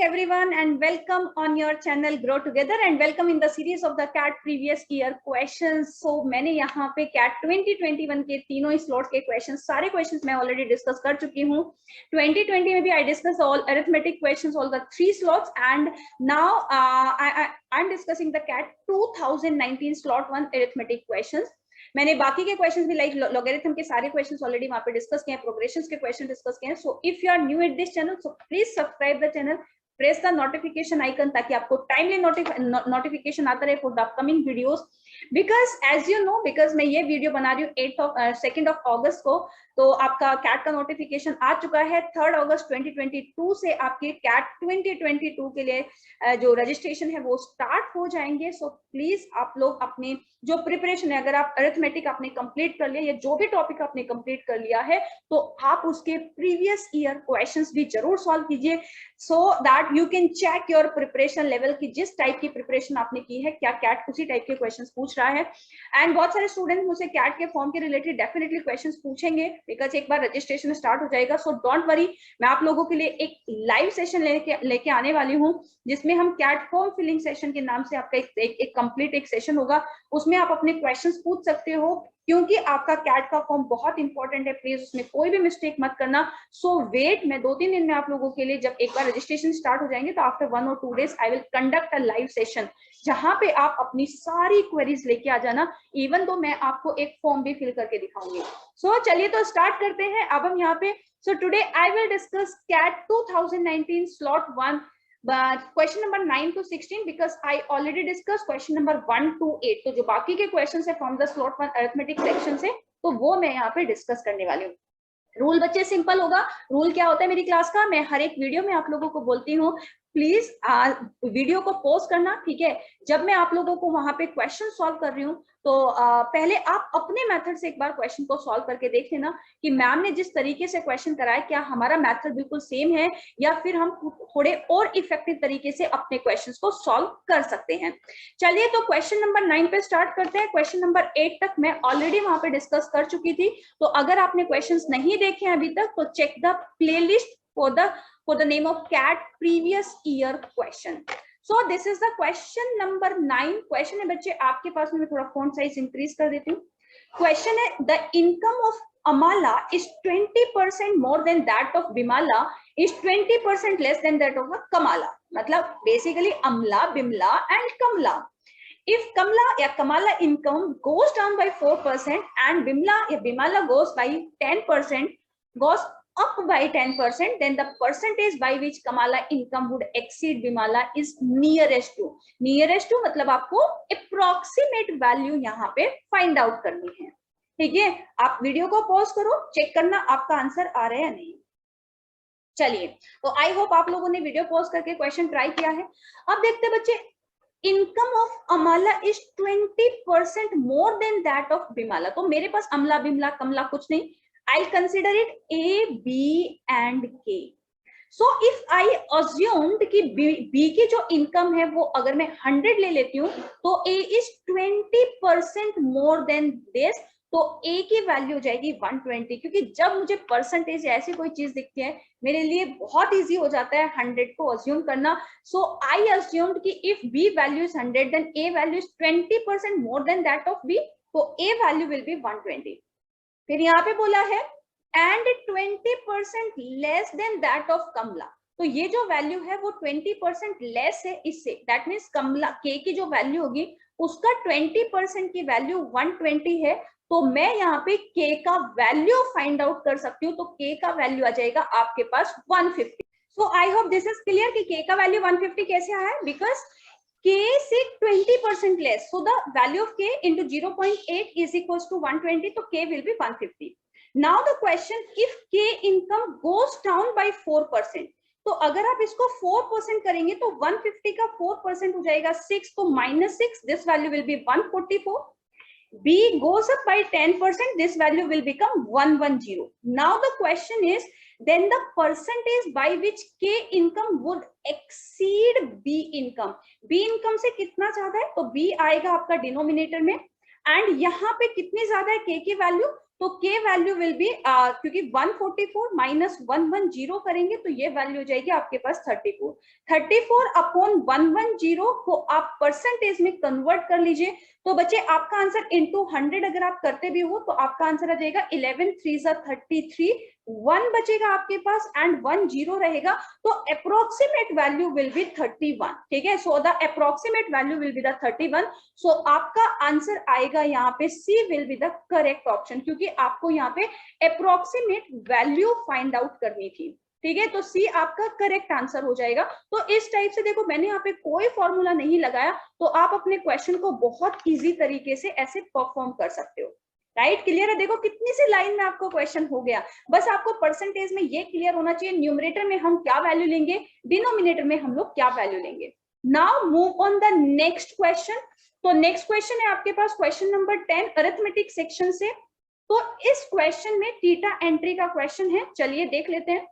everyone and welcome on your channel Grow Together and welcome in the series of the CAT previous year questions. So मैंने यहाँ पे CAT 2021 के तीनों slots के questions सारे questions मैं ऑलरेडी डिस्कस कर चुकी हूँ. 2020 में भी I discussed all arithmetic questions, all the 3 slots, and now I'm discussing the CAT 2019 slot 1 arithmetic questions. मैंने बाकी के क्वेश्चंस भी लाइक लॉगरिथम के सारे क्वेश्चंस ऑलरेडी वहां पे डिस्कस किए हैं, प्रोग्रेशंस के क्वेश्चन डिस्कस किए हैं. So if you are new at this channel so please subscribe the channel, press the notification icon ताकि आपको टाइमली नोटिफिकेशन आता रहे for the upcoming videos. Because as you know, because मैं ये video बना रही हूँ 2 अगस्त को, तो आपका कैट का नोटिफिकेशन आ चुका है. 3 अगस्त 2022 से आपके कैट 2022 के लिए जो रजिस्ट्रेशन है वो स्टार्ट हो जाएंगे. सो प्लीज आप लोग अपने जो प्रिपरेशन है, अगर आप अरिथमेटिक आपने कंप्लीट कर लिया या जो भी टॉपिक आपने कंप्लीट कर लिया है, तो आप उसके प्रीवियस ईयर क्वेश्चंस भी जरूर सॉल्व कीजिए, so that you can check your preparation level की जिस टाइप की प्रिपरेशन आपने की है क्या कैट उसी टाइप के क्वेश्चंस पूछ रहा है. एंड बहुत सारे स्टूडेंट्स मुझसे कैट के फॉर्म के रिलेटेड डेफिनेटली क्वेश्चंस पूछेंगे बिकॉज एक बार रजिस्ट्रेशन स्टार्ट हो जाएगा. सो डोंट वरी, मैं आप लोगों के लिए एक लाइव सेशन लेके आने वाली हूँ जिसमें हम कैट फॉर्म फिलिंग सेशन के नाम से आपका एक कंप्लीट एक सेशन होगा. उसमें आप अपने क्वेश्चंस पूछ सकते हो क्योंकि आपका कैट का फॉर्म बहुत इंपॉर्टेंट है. प्लीज उसमें कोई भी मिस्टेक मत करना. सो वेट, मैं 2-3 दिन में आप लोगों के लिए, जब एक बार रजिस्ट्रेशन स्टार्ट हो जाएंगे तो after 1 or 2 days I will conduct a live session जहां पे आप अपनी सारी क्वेरीज लेके आ जाना. इवन तो मैं आपको एक फॉर्म भी फिल करके दिखाऊंगी. सो चलिए तो स्टार्ट करते हैं. अब हम यहाँ पे so today I will discuss CAT 2019 slot 1 but question number 9 to 16 because I already discussed question number 1 to 8. तो जो बाकी के क्वेश्चंस है from the slot 1 arithmetic section से, तो वो मैं यहाँ पे डिस्कस करने वाली हूँ. रूल बच्चे सिंपल होगा. रूल क्या होता है मेरी क्लास का, मैं हर एक वीडियो में आप लोगों को बोलती हूँ प्लीज वीडियो को पॉज करना, ठीक है. जब मैं आप लोगों को वहां पे क्वेश्चन सॉल्व कर रही हूँ तो पहले आप अपने मेथड से एक बार क्वेश्चन को सॉल्व करके देख लेना कि मैम ने जिस तरीके से क्वेश्चन कराया क्या हमारा मेथड बिल्कुल सेम है या फिर हम थोड़े और इफेक्टिव तरीके से अपने क्वेश्चंस को सॉल्व कर सकते हैं. चलिए तो क्वेश्चन नंबर 9 पे स्टार्ट करते हैं. क्वेश्चन नंबर 8 तक मैं ऑलरेडी वहां पे डिस्कस कर चुकी थी, तो अगर आपने क्वेश्चंस नहीं देखे हैं अभी तक तो check the playlist for the name of CAT previous year question. So this is the question number 9. Question है बच्चे आपके पास में, मैं थोड़ा font size increase कर देती हूँ. Question है the income of Amala is 20% more than that of Bimala is 20% less than that of Kamala. मतलब basically Amla, Bimla and Kamla. If Kamla या Kamala income goes down by 4% and Bimla या Bimala goes by 10%, goes up by 10%, then the percentage by which Kamala income would exceed Bimala is nearest to. Nearest to मतलब आपको approximate value यहाँ पे find out करनी है, ठीक है. आप वीडियो को पॉज करो, चेक करना आपका आंसर आ रहा है या नहीं. चलिए तो आई होप आप लोगों ने वीडियो पॉज करके क्वेश्चन ट्राई किया है. अब देखते बच्चे, income of Amala is 20% more than that of Bimla. तो मेरे पास अमला, बिमला, कमला कुछ नहीं. I'll consider it A, B and K. So if I assumed कि B की जो इनकम है वो अगर मैं 100 ले लेती हूँ तो A is 20% more than this, तो A की वैल्यू हो जाएगी 120. क्योंकि जब मुझे परसेंटेज या ऐसी कोई चीज दिखती है मेरे लिए बहुत इजी हो जाता है 100 को अज्यूम करना. सो आई अज्यूम्ड कि if B value is 100 then A value is 20% more than that of B, तो A वैल्यू विल बी 120. फिर यहाँ पे बोला है and 20% less than that of कमला. तो ये जो वैल्यू है वो 20% लेस है इससे. दैट मीन्स कमला के की जो वैल्यू होगी उसका 20% की वैल्यू 120 है. तो मैं यहाँ पे के का वैल्यू फाइंड आउट कर सकती हूँ. तो के का वैल्यू आ जाएगा आपके पास 150. So I hope this is clear कि के का वैल्यू 150 कैसे आया है. बिकॉज K से 20% less, so the value of K into 0.8 is equals to 120, so K will be 150. Now the question, if K income goes down by 4%, तो अगर आप इसको 4% करेंगे तो 150 का 4% हो जाएगा 6, तो -6, this value will be 144. B goes up by 10%, this value will become 110. Now the question is, then the percentage by which K income would exceed B income. B income से कितना ज्यादा है तो B आएगा आपका डिनोमिनेटर में, and यहाँ पे कितनी ज्यादा है K की वैल्यू तो k वैल्यू विल बी क्योंकि 144 माइनस 110 करेंगे तो ये वैल्यू हो जाएगी आपके पास 34। 34 अपॉन 110 को आप परसेंटेज में कन्वर्ट कर लीजिए, तो बच्चे आपका आंसर इनटू 100 अगर आप करते भी हो तो आपका आंसर आ जाएगा 11 3 33, 1 बचेगा आपके पास एंड 10 रहेगा, तो अप्रोक्सीमेट वैल्यू विल बी 31। ठीक है, so the approximate value will be the 31। So आपका आंसर आएगा यहाँ पे C will be the correct option, क्योंकि आपको यहाँ पे अप्रोक्सीमेट वैल्यू फाइंड आउट करनी थी। ठीक है, तो सी आपका करेक्ट आंसर हो जाएगा। तो इस टाइप से देखो मैंने यहाँ पे कोई फॉर्मूला नहीं लगाया, तो आप अपने क्वेश्चन को बहुत इजी तरीके से ऐसे परफॉर्म कर सकते हो। राइट, क्लियर है? देखो कितनी सी लाइन में आपको क्वेश्चन हो गया। बस आपको परसेंटेज में ये क्लियर होना चाहिए न्यूमरेटर में हम क्या वैल्यू लेंगे, डिनोमिनेटर में हम लोग क्या वैल्यू लेंगे। Now move on the next question. तो नेक्स्ट क्वेश्चन है आपके पास क्वेश्चन नंबर 10 अरिथमेटिक सेक्शन से। तो इस क्वेश्चन में थीटा एंट्री का क्वेश्चन है, चलिए देख लेते हैं।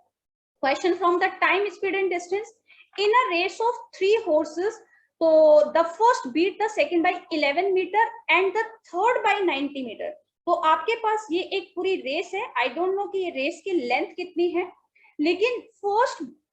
Question from the time speed and distance in a race of 3 horses, तो the first beat the second by 11 metre and the third by 90 metre. तो आपके पास ये एक पूरी रेस है, आई डोंट नो कि ये रेस की लेंथ कितनी है, लेकिन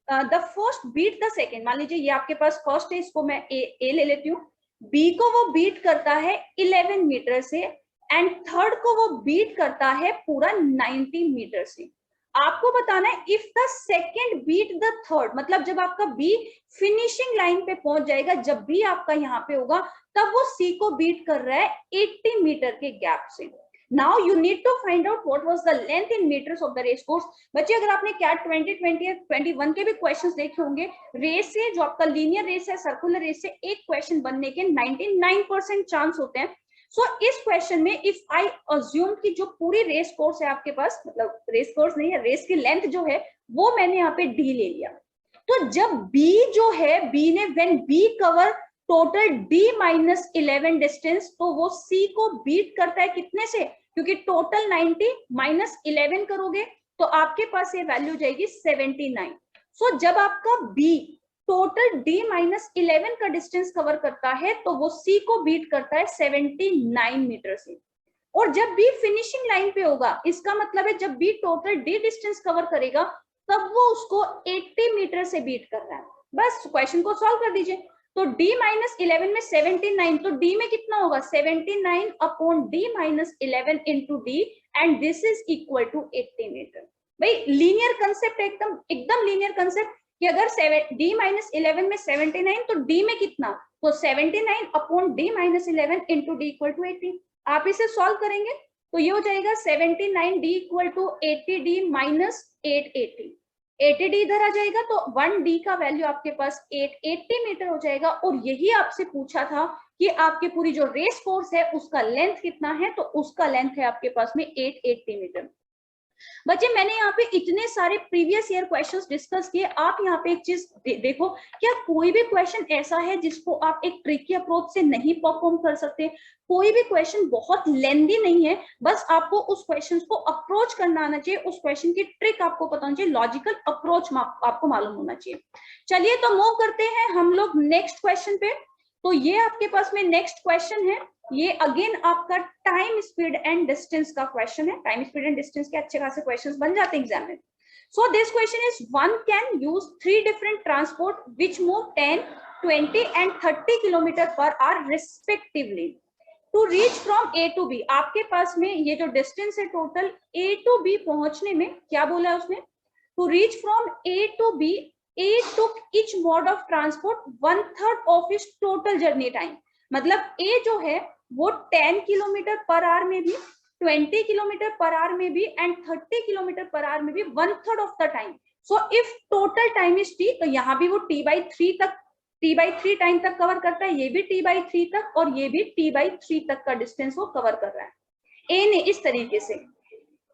the first beat the second, मान लीजिए ये आपके पास फर्स्ट है, इसको मैं ए ले लेती हूँ, बी को वो बीट करता है 11 मीटर से एंड थर्ड को वो बीट करता है पूरा 90 मीटर से। आपको बताना है if the second beat the third, मतलब जब आपका बी फिनिशिंग लाइन पे पहुंच जाएगा, जब भी आपका यहाँ पे होगा, तब वो सी को बीट कर रहा है 80 मीटर के गैप से। Now you need to find out what was the length in metres of the race course. बच्चे अगर आपने कैट 2020 या 21 के भी क्वेश्चंस देखे होंगे, रेस से जो आपका लीनियर रेस है, सर्कुलर रेस से एक क्वेश्चन बनने के 99% चांस होते हैं। सो इस क्वेश्चन में इफ आई अज्यूम कि जो पूरी रेस कोर्स है आपके पास, मतलब रेस कोर्स नहीं है, रेस की लेंथ जो है वो मैंने यहाँ पे डी ले लिया, तो जब बी जो है, बी ने when B cover total D minus 11 distance, तो वो सी को बीट करता है कितने से, क्योंकि टोटल 90 माइनस 11 करोगे तो आपके पास ये वैल्यू जाएगी 79। सो जब आपका बी टोटल d माइनस 11 का डिस्टेंस कवर करता है तो वो c को बीट करता है 79 मीटर से। और जब b फिनिशिंग लाइन पे होगा, इसका मतलब है जब b total d distance cover करेगा तब वो उसको 80 मीटर से बीट कर रहा है। बस क्वेश्चन को सॉल्व कर दीजिए। तो d माइनस 11 में 79, तो d में कितना होगा 79 upon d minus 11 into D and this is equal to 80 metre. भाई लीनियर कंसेप्ट, एकदम लीनियर कंसेप्ट कि अगर d माइनस 11 में 79 तो d में कितना, तो 79 upon d minus 11 into D equal to 80। आप इसे सॉल्व करेंगे तो ये हो जाएगा 79d equal to 80d minus 880। 80d इधर आ जाएगा तो 1d का वैल्यू आपके पास 880 मीटर हो जाएगा। और यही आपसे पूछा था कि आपकी पूरी जो रेस कोर्स है उसका लेंथ कितना है, तो उसका लेंथ है आपके पास में 880 मीटर। बच्चे मैंने यहाँ पे इतने सारे प्रीवियस ईयर क्वेश्चंस डिस्कस किए, आप यहाँ पे एक चीज देखो, क्या कोई भी क्वेश्चन ऐसा है जिसको आप एक ट्रिकी अप्रोच से नहीं परफॉर्म कर सकते? कोई भी क्वेश्चन बहुत लेंदी नहीं है, बस आपको उस क्वेश्चन को अप्रोच करना आना चाहिए, उस क्वेश्चन की ट्रिक आपको पता होना चाहिए, लॉजिकल अप्रोच आपको मालूम होना चाहिए। चलिए तो मूव करते हैं हम लोग नेक्स्ट क्वेश्चन पे। तो ये आपके पास में नेक्स्ट क्वेश्चन है, ये अगेन आपका टाइम स्पीड एंड डिस्टेंस का क्वेश्चन है। टाइम स्पीड एंड डिस्टेंस के अच्छे खासे क्वेश्चंस बन जाते हैं एग्जाम में। So this question is one can use 3 different transport which move 10, 20 and 30 kilometre per hour respectively to reach from A to B. आपके पास में ये जो डिस्टेंस है टोटल ए टू बी पहुंचने में, क्या बोला है उसने, to reach from A to B A took each mode of transport 1/3 of its total journey time। मतलब A जो है वो 10 किलोमीटर पर आवर में भी, 20 किलोमीटर पर आवर में भी एंड 30 किलोमीटर पर आवर में भी 1/3 of the time. So if total time is t, तो यहाँ भी वो t/3 टाइम तक कवर करता है, ये भी t/3 तक और ये भी t/3 तक का डिस्टेंस वो कवर कर रहा है। A ने इस तरीके से,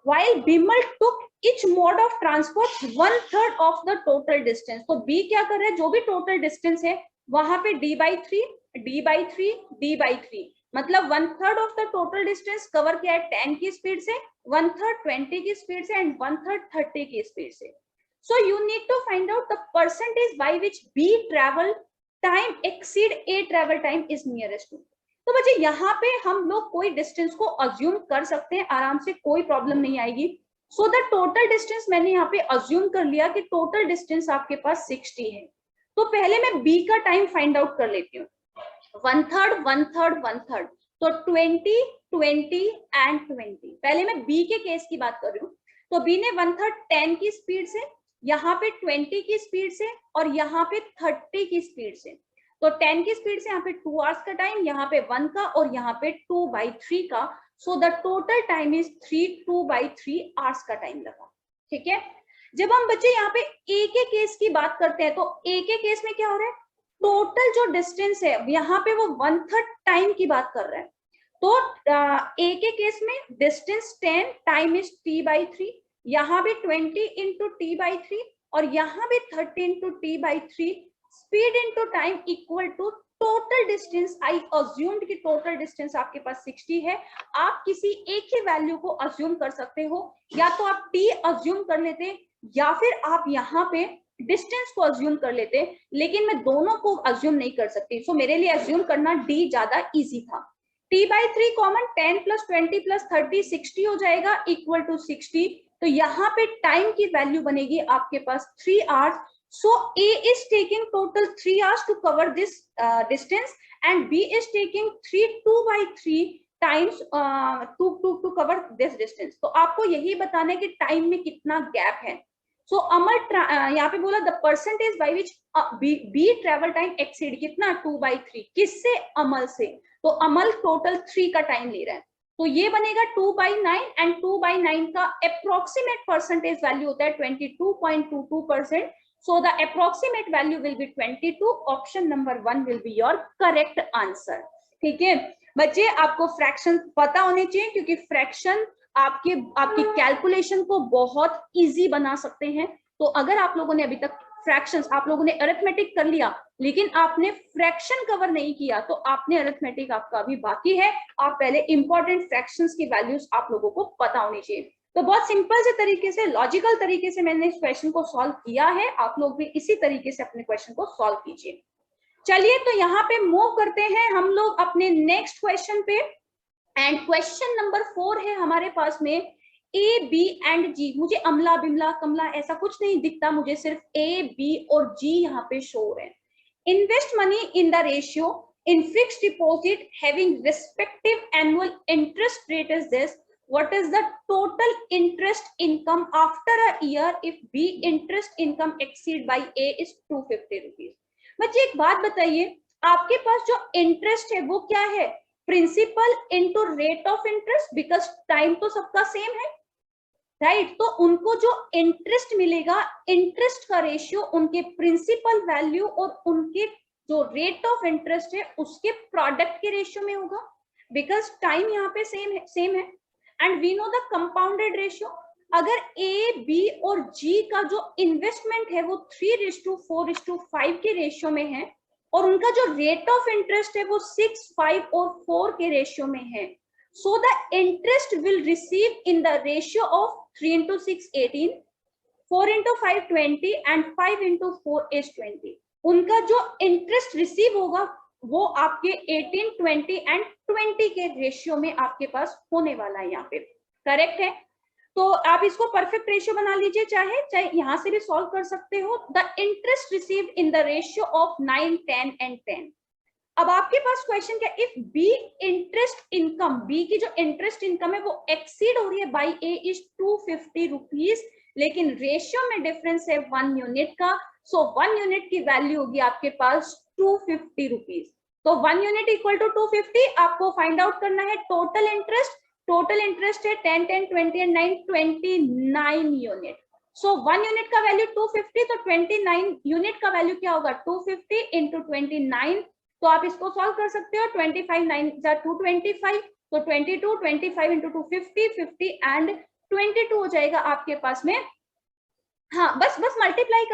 while Bimal took each mode of transport 1/3 of the total distance। तो B क्या कर रहा है, जो भी टोटल डिस्टेंस है वहां पे d/3 मतलब 1/3 of the total distance cover किया है 10 की स्पीड से, 1/3 20 की स्पीड से एंड 1/3 30 की स्पीड से। So you need to find out the percentage by which B travel time exceed A travel time is nearest to. तो बच्चे यहाँ पे हम लोग कोई डिस्टेंस को अज्यूम कर सकते हैं आराम से, कोई प्रॉब्लम नहीं आएगी। सो द टोटल डिस्टेंस मैंने यहाँ पे अज्यूम कर लिया कि टोटल डिस्टेंस आपके पास 60 है। तो पहले मैं b का टाइम फाइंड आउट कर लेती हूँ। 1/3 1/3 1/3, तो 20 20 एंड 20। पहले मैं b के केस की बात कर रही हूँ। तो b ने 1/3 10 की स्पीड से, यहाँ पे 20 की स्पीड से और यहाँ पे 30 की स्पीड से। तो 10 की स्पीड से यहाँ पे 2 आवर्स का टाइम, यहाँ पे 1 का और यहाँ पे 2/3 का। So the total time is 2/3 hours का टाइम लगा। ठीक है, जब हम बच्चे यहाँ पे ए के केस की बात करते हैं तो ए के केस में क्या हो रहा है, टोटल जो डिस्टेंस है यहाँ पे वो 1/3 टाइम की बात कर रहा है। तो ए के केस में डिस्टेंस 10, टाइम इज t/3, यहाँ भी 20 इंटू t/3 और यहाँ भी 30 into t/3, speed into time equal to total distance. I assumed कि टोटल डिस्टेंस आपके पास 60 है। आप किसी एक ही वैल्यू को अज्यूम कर सकते हो, या तो आप t अज्यूम कर लेते या फिर आप यहाँ पे डिस्टेंस को अज्यूम कर लेते, लेकिन मैं दोनों को अज्यूम नहीं कर सकती। सो मेरे लिए अज्यूम करना d ज्यादा इजी था। t/3 कॉमन, 10 + 20 + 30 60 हो जाएगा इक्वल टू 60। तो यहाँ पे टाइम की वैल्यू बनेगी आपके पास 3 hours. So A is taking total 3 hours to cover this distance and B is taking 2/3 times to cover this distance. तो आपको यही बताना है कि टाइम में कितना गैप है। So अमल यहाँ पे बोला the percentage by which B travel time exceed कितना 2/3, किससे, अमल से। तो अमल टोटल 3 का टाइम ले रहा है, तो ये बनेगा 2/9 एंड 2/9 का अप्रोक्सीमेट परसेंटेज वैल्यू होता है 22.22%। So the approximate value will be 22. Option number 1 will be your correct answer. ठीक है बच्चे, आपको फ्रैक्शन पता होने चाहिए क्योंकि फ्रैक्शन आपकी कैलकुलेशन को बहुत इजी बना सकते हैं। तो अगर आप लोगों ने अभी तक फ्रैक्शंस, आप लोगों ने अरिथमेटिक कर लिया लेकिन आपने फ्रैक्शन कवर नहीं किया, तो आपने अरिथमेटिक आपका अभी बाकी है। आप पहले इंपॉर्टेंट फ्रैक्शंस की वैल्यूज आप लोगों को पता होनी चाहिए। तो बहुत सिंपल से तरीके से, लॉजिकल तरीके से मैंने इस क्वेश्चन को सॉल्व किया है। आप लोग भी इसी तरीके से अपने क्वेश्चन को सॉल्व कीजिए। चलिए तो यहाँ पे मूव करते हैं हम लोग अपने नेक्स्ट क्वेश्चन पे। एंड क्वेश्चन नंबर 4 है हमारे पास में ए, बी एंड जी। मुझे अमला बिमला कमला ऐसा कुछ नहीं दिखता, मुझे सिर्फ ए, बी और जी यहाँ पे शो हो रहे हैं। Invest money in the ratio in fixed deposit having respective annual interest rate is this. What is the total interest income after a year if B interest income exceed by A is 250 rupees? बच्चे एक बात बताइए, आपके पास जो interest है वो क्या है, principal into rate of interest, because time तो सबका सेम है, राइट। तो उनको जो इंटरेस्ट मिलेगा, इंटरेस्ट का रेशियो उनके प्रिंसिपल वैल्यू और उनके जो रेट ऑफ इंटरेस्ट है उसके प्रोडक्ट के रेशियो में होगा, बिकॉज टाइम यहाँ पे सेम है। And we know the compounded ratio. अगर ए, बी और जी का जो इन्वेस्टमेंट है वो 3:4:5 के रेशियो में है और उनका जो रेट ऑफ इंटरेस्ट है वो 6, 5 और 4 के रेशियो में है, so the interest will receive in the ratio of 3 × 6 18, 4 × 5 20 and 5 × 4 is 20। उनका जो इंटरेस्ट रिसीव होगा वो आपके 18, 20 एंड 20 के रेशियो में आपके पास होने वाला है। यहाँ पे करेक्ट है, तो आप इसको परफेक्ट रेशियो बना लीजिए, चाहे यहाँ से भी सॉल्व कर सकते हो। The interest received in the ratio of 9, 10 and 10। अब आपके पास क्वेश्चन क्या, if B interest income, B की जो इंटरेस्ट इनकम है वो एक्सीड हो रही है बाई ए इज 250 रुपीज, लेकिन रेशियो में डिफरेंस है 1 यूनिट का। सो 1 यूनिट की वैल्यू होगी आपके पास 250 रुपीज। तो 1 यूनिट इक्वल टू 250। आपको फाइंड आउट करना है टोटल इंटरेस्ट। टोटल इंटरेस्ट है 10, 10, 20 एंड 9, 29 यूनिट। सो 1 यूनिट का वैल्यू 250, तो 29 यूनिट का वैल्यू क्या होगा, 250 इंटू 29। तो आप इसको सॉल्व कर सकते हो, 25 9 225, तो 22, 25 इंटू 250, 50 एंड 22 हो जाएगा आपके पास में। हाँ बस मल्टीप्लाई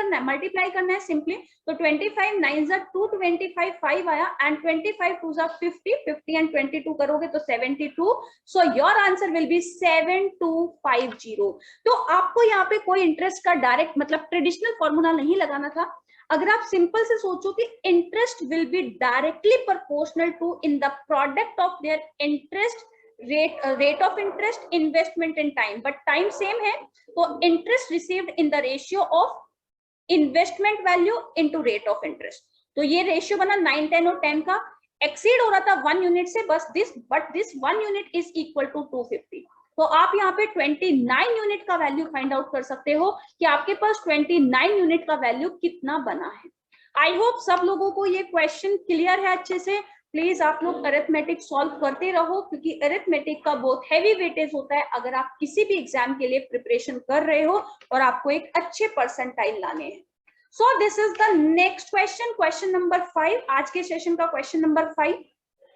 करना है सिंपली। तो 25 9 225 5 आया एंड 25 2 50, 50 एंड 22 करोगे तो 72। So your answer will be 7250। तो आपको यहाँ पे कोई इंटरेस्ट का डायरेक्ट मतलब ट्रेडिशनल फॉर्मूला नहीं लगाना था, अगर आप सिंपल से सोचो कि interest will be directly proportional to in the product of their interest rate of interest, investment and time, but time same है, तो interest received in the ratio of investment value into rate of interest. तो ये ratio बना 9, 10 और 10 का, exceed हो रहा था 1 यूनिट से, बस this 1 unit is equal to 250। तो आप यहाँ पे 29 यूनिट का वैल्यू फाइंड आउट कर सकते हो कि आपके पास 29 यूनिट का वैल्यू कितना बना है। आई होप सब लोगों को ये क्वेश्चन क्लियर है अच्छे से। प्लीज आप लोग अरिथमेटिक सॉल्व करते रहो, क्योंकि अरिथमेटिक का बहुत हैवी वेटेज होता है अगर आप किसी भी एग्जाम के लिए प्रिपरेशन कर रहे हो और आपको एक अच्छे परसेंटाइल लाने हैं। So this is the next question, question number 5, आज के सेशन का क्वेश्चन नंबर 5।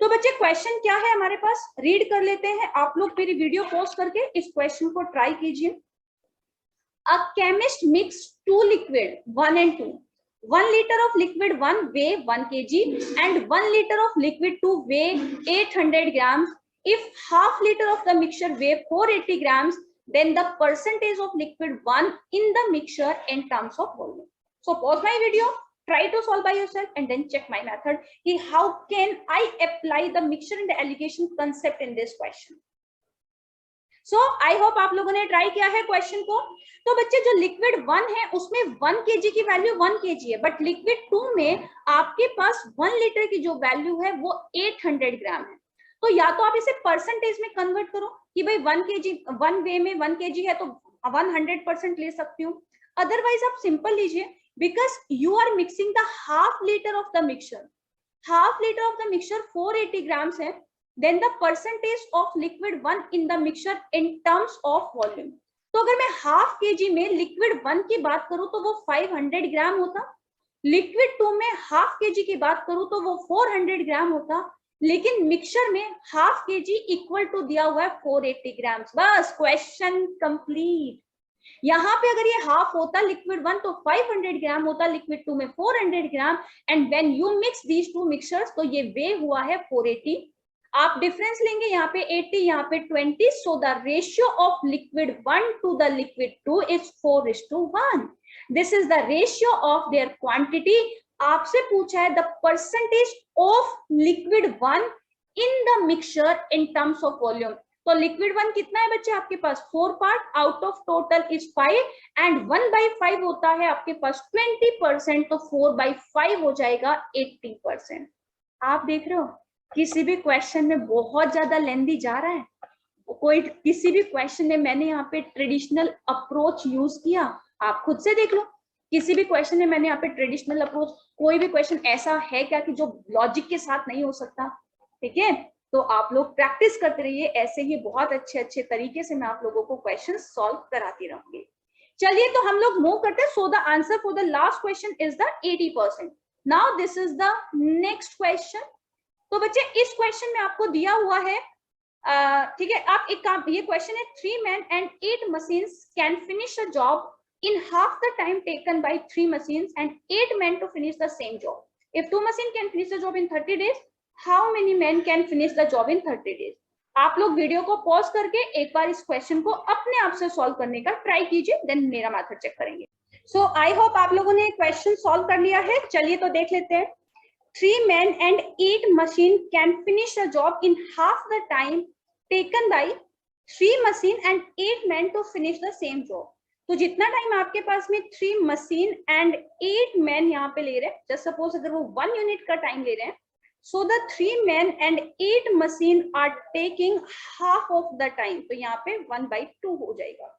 तो बच्चे क्वेश्चन क्या है हमारे पास, रीड कर लेते हैं। आप लोग मेरी वीडियो पॉज करके इस क्वेश्चन को ट्राई कीजिए। A chemist mix 2 liquid 1 and 2. 1 liter of liquid 1 weigh 1 kg and 1 liter of liquid 2 weigh 800 grams. If half liter of the mixture weigh 480 grams, then the percentage of liquid 1 in the mixture in terms of volume. So pause my video, try to solve by yourself and then check my method. How can I apply the mixture and the allocation concept in this question? So I hope आप लोगों ने try किया है question को। तो बच्चे जो liquid 1 है उसमें 1 kg की वैल्यू 1 kg है, बट लिक्विड 2 में आपके पास 1 लीटर की जो वैल्यू है वो 800 ग्राम है। तो या तो आप इसे परसेंटेज में कन्वर्ट करो कि भाई 1 kg 1 वे में 1 kg है तो 100% ले सकती हूँ, अदरवाइज आप सिंपल लीजिए, because you are mixing the half litre of the mixture, half litre of the mixture 480 grams है, then the percentage of liquid 1 in the mixture in terms of volume. तो अगर मैं हाफ केजी में liquid 1 की बात करूं तो वो 500 ग्राम होता, लिक्विड 2 में हाफ केजी की बात करूं तो वो 400 ग्राम होता, लेकिन मिक्सचर में हाफ केजी इक्वल टू दिया हुआ है 480 ग्राम। बस क्वेश्चन कंप्लीट। यहाँ पे अगर ये हाफ होता लिक्विड 1 तो 500 ग्राम होता, लिक्विड 2 में 400 gram, and when you mix these two mixtures तो ये वे हुआ है 480। आप डिफरेंस लेंगे यहाँ पे 80, यहाँ पे 20, so the ratio of liquid 1 to the liquid 2 is 4:1। This is the ratio of their quantity. आपसे पूछा है the percentage of liquid 1 in the mixture in terms of volume. तो लिक्विड 1 कितना है बच्चे आपके पास 4 part, out of total is 5, and 1/5 होता है आपके पास 20%, तो 4/5 हो जाएगा 80%। आप देख रहे हो किसी भी क्वेश्चन में बहुत ज्यादा लेंदी जा रहा है, कोई किसी भी क्वेश्चन में मैंने यहाँ पे ट्रेडिशनल अप्रोच यूज किया, आप खुद से देख लो। किसी भी क्वेश्चन में मैंने यहाँ पे ट्रेडिशनल अप्रोच, कोई भी क्वेश्चन ऐसा है क्या कि जो लॉजिक के साथ नहीं हो सकता? ठीक है, तो आप लोग प्रैक्टिस करते रहिए, ऐसे ही बहुत अच्छे अच्छे तरीके से मैं आप लोगों को क्वेश्चन सॉल्व कराती रहूंगी। चलिए तो हम लोग मूव करते हैं। So the answer for the last question is the 80%। Now this is the next question. तो बच्चे इस क्वेश्चन में आपको दिया हुआ है, ठीक है, आप एक काम, ये क्वेश्चन है 3 men and 8 machines can finish a job in half the time taken by 3 machines and 8 men to finish the same job. If 2 machines can finish the job in 30 days, how many men can finish the job in 30 days? आप लोग video को pause करके एक बार इस question को अपने आप से सॉल्व करने का ट्राई कीजिए, देन मेरा मेथड चेक करेंगे। सो आई होप आप लोगों ने क्वेश्चन सॉल्व कर लिया है। चलिए तो देख लेते हैं। 3 men and 8 machines can finish a job in half the time taken by 3 machines and 8 men to finish the same job. तो जितना टाइम आपके पास में 3 मशीन एंड 8 मैन यहाँ पे ले रहे हैं, जस्ट सपोज अगर वो 1 यूनिट का टाइम ले रहे हैं, so the 3 man and 8 machine are taking half of the time, तो यहाँ पे 1/2 हो जाएगा।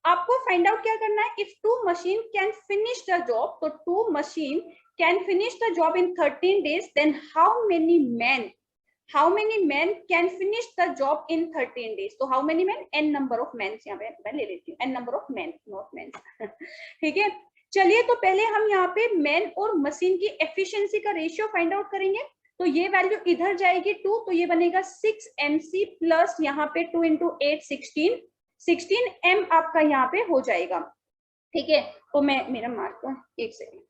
आपको फाइंड आउट क्या करना है, if 2 machine can finish the job, तो 2 machine can finish the job in 13 days, then how many man can finish the job in 13 days? तो how many man, n number of man यहाँ पे मैं ले लेती हूँ, n number of man, not man. ठीक है, चलिए तो पहले हम यहाँ पे मैन और मशीन की एफिशिएंसी का रेशियो फाइंड आउट करेंगे। तो ये वैल्यू इधर जाएगी 2, तो ये बनेगा 6 mc प्लस यहाँ पे 2 × 8 16 m आपका यहाँ पे हो जाएगा। ठीक है, तो मैं मेरा मार्क एक सेकेंड,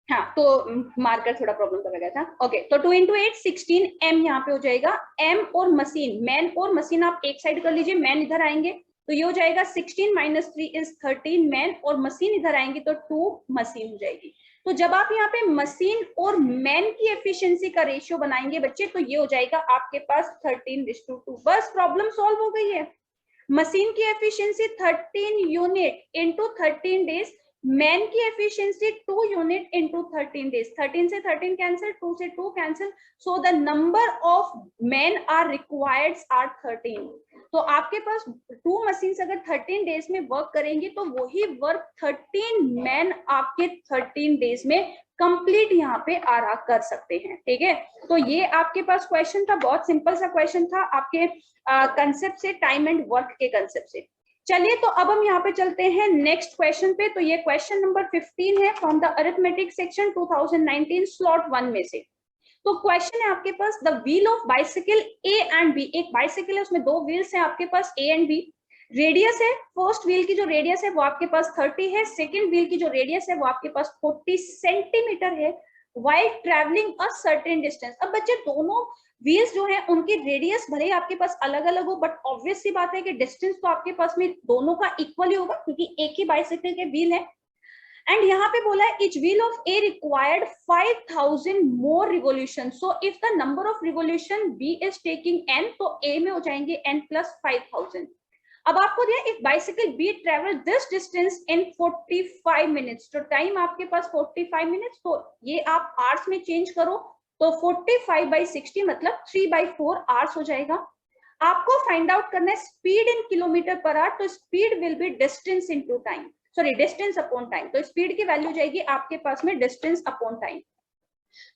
हाँ, तो मार्कर थोड़ा प्रॉब्लम कर गया था। ओके, तो 2 × 8 16 m यहाँ पे हो जाएगा। m और मशीन, मैन और मशीन आप एक साइड कर लीजिए, मैन इधर आएंगे तो ये हो जाएगा 16 - 3 = 13 मैन, और मशीन इधर आएंगे तो 2 मशीन हो जाएगी। तो जब आप यहाँ पे मशीन और मैन की एफिशिएंसी का रेशियो बनाएंगे बच्चे, तो ये हो जाएगा आपके पास 13:2। बस प्रॉब्लम सॉल्व हो गई है। मशीन की efficiency 13 unit into 13 days, man की एफिशिएंसी 2 यूनिट इंटू 13 डेज। 13 से 13 कैंसिल, 2 से 2 cancel, so the number of man are required are 13। तो आपके पास 2 मशीन अगर 13 डेज में वर्क करेंगे तो वही वर्क 13 मैन आपके 13 डेज में कंप्लीट यहाँ पे आरा कर सकते हैं। ठीक है, तो ये आपके पास क्वेश्चन था, बहुत सिंपल सा क्वेश्चन था आपके कंसेप्ट से, टाइम एंड वर्क के कंसेप्ट से। चलिए, तो अब हम यहाँ पे चलते हैं नेक्स्ट क्वेश्चन पे। तो ये क्वेश्चन नंबर 15 है from the arithmetic section 2019 slot 1 में से। तो क्वेश्चन है आपके पास, the wheel of bicycle A and B. एक बाइसिकल है, उसमें 2 व्हील्स हैं आपके पास ए एंड बी। रेडियस है, फर्स्ट व्हील की जो रेडियस है वो आपके पास 30 है, सेकंड व्हील की जो रेडियस है वो आपके पास 40 सेंटीमीटर है, while travelling a certain distance. अब बच्चे दोनों व्हील्स जो है उनकी रेडियस भले ही आपके पास अलग अलग हो, बट ऑब्वियस सी बात है कि डिस्टेंस तो आपके पास में दोनों का इक्वल ही होगा, क्योंकि एक ही बाइसिकल के व्हील है। एंड यहाँ पे बोला है each wheel of A required 5000 more revolution. So if the number of revolution B is taking n, तो A में हो जाएंगे n plus 5000. अब आपको दिया if bicycle B travel this distance in 45 minutes, तो टाइम आपके पास 45 मिनट्स, तो ये आप आवर्स में चेंज करो तो 45/60 मतलब 3/4 आवर्स हो जाएगा। आपको फाइंड आउट करना है speed in kilometre per hour, तो speed will be distance into time, sorry distance upon time. तो स्पीड की वैल्यू जाएगी आपके पास में डिस्टेंस अपॉन टाइम।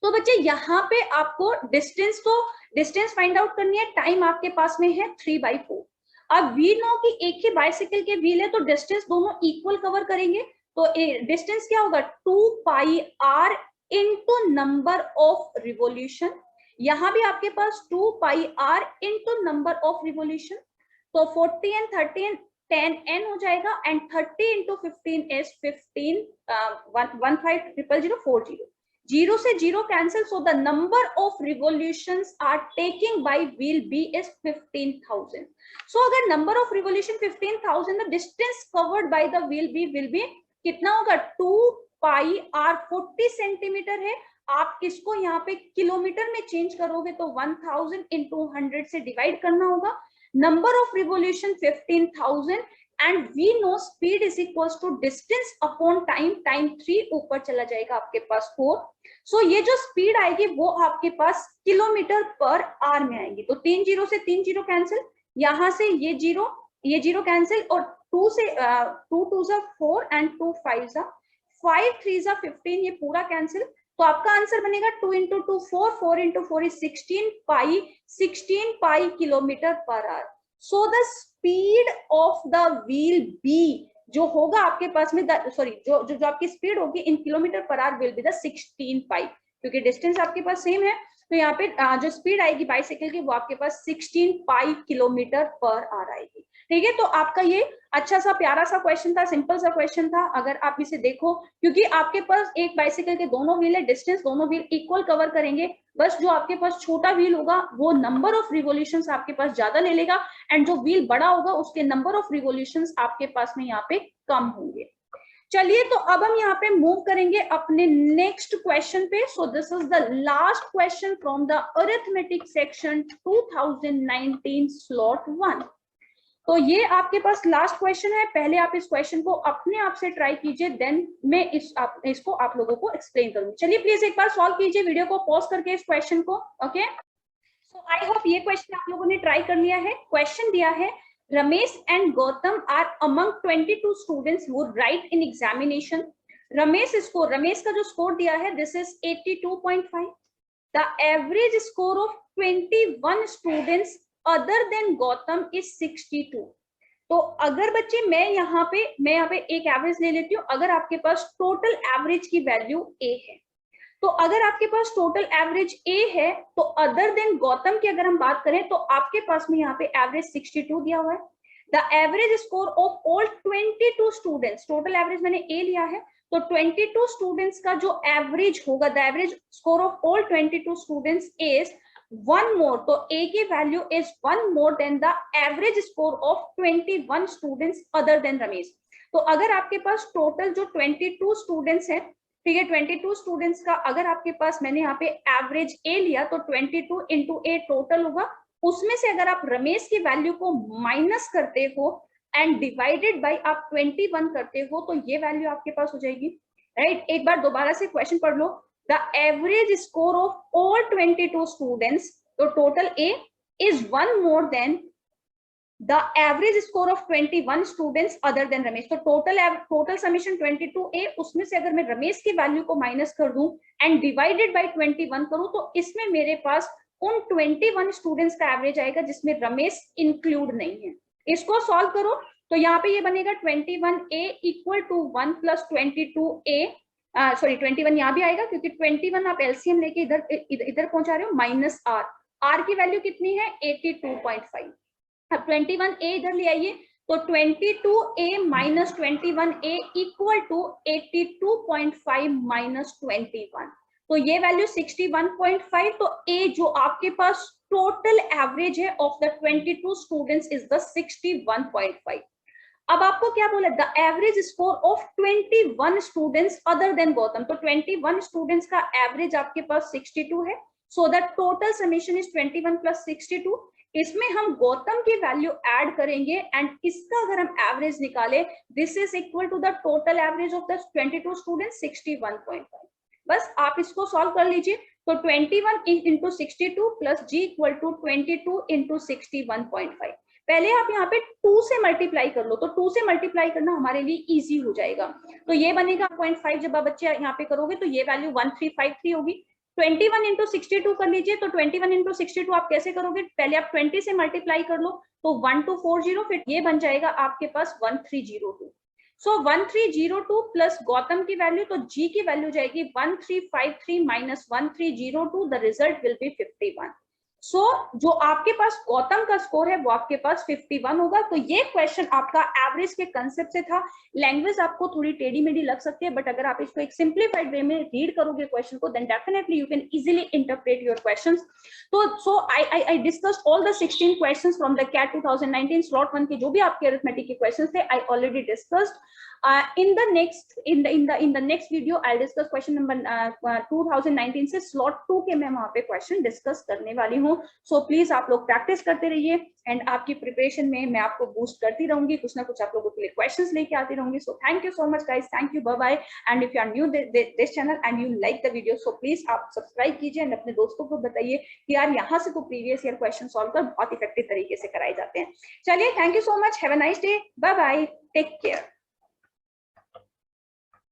तो बच्चे यहाँ पे आपको डिस्टेंस फाइंड आउट करनी है, टाइम आपके पास में है 3/4। अब वी नो कि एक ही बाइसिकल के व्हील है तो डिस्टेंस दोनों इक्वल कवर करेंगे, तो डिस्टेंस क्या होगा 2πr into number of revolution. यहाँ भी आपके पास 2πr into number of revolution, तो 40 and 13 10n हो जाएगा, एंड 30 into 15 is 15 150040। 0 से 0 cancel, so the number of revolutions are taking by wheel B is 15,000. So अगर number of revolution 15,000, the distance covered by the wheel B will be कितना होगा 2πr 40 centimetre है। आप इसको यहाँ पे किलोमीटर में चेंज करोगे तो 1000 into 100 से डिवाइड करना होगा। Number of revolution 15,000 and we know speed is equals to distance upon time, time 3 ऊपर चला जाएगा आपके पास 4। सो ये जो स्पीड आएगी वो आपके पास किलोमीटर पर आवर में आएगी। तो 3 0 से 3 0 कैंसिल, यहाँ से ये 0 कैंसिल, और 2 से 2 2 4 एंड 2 5 5 3 15, ये पूरा कैंसिल। तो आपका आंसर बनेगा 2 × 2 4, 4 × 4 is 16 pi kilometre per hour. So the speed of the wheel B जो होगा आपके पास में, सॉरी जो आपकी स्पीड होगी इन kilometre per our will be the 16 पाई, क्योंकि डिस्टेंस आपके पास सेम है। तो यहाँ पे जो स्पीड आएगी बाइसाइकिल की वो आपके पास 16 पाई किलोमीटर पर आवर आएगी। ठीक है, तो आपका ये अच्छा सा प्यारा सा क्वेश्चन था, सिंपल सा क्वेश्चन था। अगर आप इसे देखो, क्योंकि आपके पास एक बाइसाइकिल के दोनों व्हील है, डिस्टेंस दोनों व्हील इक्वल कवर करेंगे, बस जो आपके पास छोटा व्हील होगा वो नंबर ऑफ रिवोल्यूशंस आपके पास ज्यादा ले लेगा, एंड जो व्हील बड़ा होगा उसके नंबर ऑफ रिवोल्यूशंस आपके पास में यहाँ पे कम होंगे। चलिए, तो अब हम यहाँ पे मूव करेंगे अपने नेक्स्ट क्वेश्चन पे। So this is the last question from the arithmetic section 2019 slot 1। तो ये आपके पास लास्ट क्वेश्चन है। पहले आप इस क्वेश्चन को अपने आप से ट्राई कीजिए, देन मैं इसको आप लोगों को एक्सप्लेन करूंगी। चलिए प्लीज एक बार सॉल्व कीजिए वीडियो को पॉज करके इस क्वेश्चन को। ओके, सो आई होप ये क्वेश्चन आप लोगों ने ट्राई कर लिया है। क्वेश्चन दिया है, Ramesh and Gautam are among 22 students who write in examination. Ramesh का जो स्कोर दिया है this is 82.5। The average score of 21 students other than Gautam is 62। तो अगर बच्चे मैं यहाँ पे एक एवरेज ले लेती हूँ। अगर आपके पास टोटल एवरेज की वैल्यू ए है, तो अगर आपके पास टोटल एवरेज ए है तो अदर देन गौतम की अगर हम बात करें तो आपके पास में यहाँ पे एवरेज 62 दिया हुआ है। The average score of all 22 students, total average मैंने ए लिया है, तो 22 स्टूडेंट्स का जो एवरेज होगा, the average score of all 22 students is one मोर, तो ए की value is one more then the average score of 21 students other then Ramesh. तो अगर आपके पास टोटल जो 22 स्टूडेंट्स हैं, ठीक है, 22 स्टूडेंट्स का अगर आपके पास मैंने यहाँ पे एवरेज ए लिया तो 22 इंटू ए टोटल होगा, उसमें से अगर आप रमेश की वैल्यू को माइनस करते हो एंड डिवाइडेड बाय आप 21 करते हो तो ये वैल्यू आपके पास हो जाएगी, राइट। एक बार दोबारा से क्वेश्चन पढ़ लो, the average score of all 22 students, तो total A is one more than the average score of 21 students other than Ramesh. तो टोटल समेशन 22A, उसमें से अगर मैं रमेश की वैल्यू को माइनस कर दूं एंड डिवाइडेड बाय 21 करूं तो इसमें मेरे पास उन 21 स्टूडेंट्स का एवरेज आएगा जिसमें रमेश इंक्लूड नहीं है। इसको सॉल्व करो तो यहाँ पे ये बनेगा 21A equal to 1 plus 22A, sorry 21 यहाँ भी आएगा क्योंकि 21 आप एलसीएम लेके इधर पहुंचा रहे हो, माइनस आर की वैल्यू कितनी है 82.5। अब 21A इधर ले आइए तो 22A minus 21A equal to 82.5 minus 21, तो ये वैल्यू 61.5। तो A जो आपके पास टोटल एवरेज है of the 22 students is the 61.5। अब आपको क्या बोला, the average score of 21 students other than Gautam, तो 21 स्टूडेंट्स का एवरेज आपके पास 62 है, so the total summation is 21 plus 62। इसमें हम गौतम की वैल्यू ऐड करेंगे एंड इसका अगर हम एवरेज निकाले, this is equal to the total average of the 22 students 61.5। बस आप इसको सॉल्व कर लीजिए, तो 21 into 62 plus G equal to 22 into 61.5। पहले आप यहाँ पे 2 से मल्टीप्लाई कर लो, तो 2 से मल्टीप्लाई करना हमारे लिए इजी हो जाएगा, तो ये बनेगा 0.5। जब आप बच्चे यहाँ पे करोगे तो ये वैल्यू 1353 होगी। 21 इंटू 62 कर लीजिए, तो 21 इंटू 62 आप कैसे करोगे, पहले आप 20 से मल्टीप्लाई कर लो तो 1240, फिर ये बन जाएगा आपके पास 1302। सो 1302 प्लस गौतम की वैल्यू, तो जी की वैल्यू जाएगी 1353 minus 1302, the result will be 51। सो जो आपके पास गौतम का स्कोर है वो आपके पास 51 होगा। तो ये क्वेश्चन आपका एवरेज के कंसेप्ट से था। लैंग्वेज आपको थोड़ी टेढ़ी मेढ़ी लग सकती है, बट अगर आप इसको एक सिंप्लीफाइड वे में रीड करोगे क्वेश्चन को, then definitely you can easily interpret your questions. तो so I discussed all the 16 questions from the CAT 2019 slot 1 के जो भी आपके अरिथमेटिक के क्वेश्चंस थे, I already discussed. in the next video I'll discuss question number 2019 से slot 2 के मैं वहां पे क्वेश्चन डिस्कस करने वाली हूँ। सो प्लीज आप लोग प्रैक्टिस करते रहिए एंड आपकी प्रिपरेशन में मैं आपको बूस्ट करती रहूंगी, कुछ ना कुछ आप लोगों के लिए क्वेश्चंस लेके आती रहूंगी। So thank you so much guys, thank you, bye bye. And if you are new this channel and you like the video, so please आप सब्सक्राइब कीजिए एंड अपने दोस्तों को बताइए कि यार यहाँ से तो प्रीवियस ईयर क्वेश्चन सॉल्व कर बहुत इफेक्टिव तरीके से कराए जाते हैं। चलिए, thank you so much, have a nice day, bye bye, take care.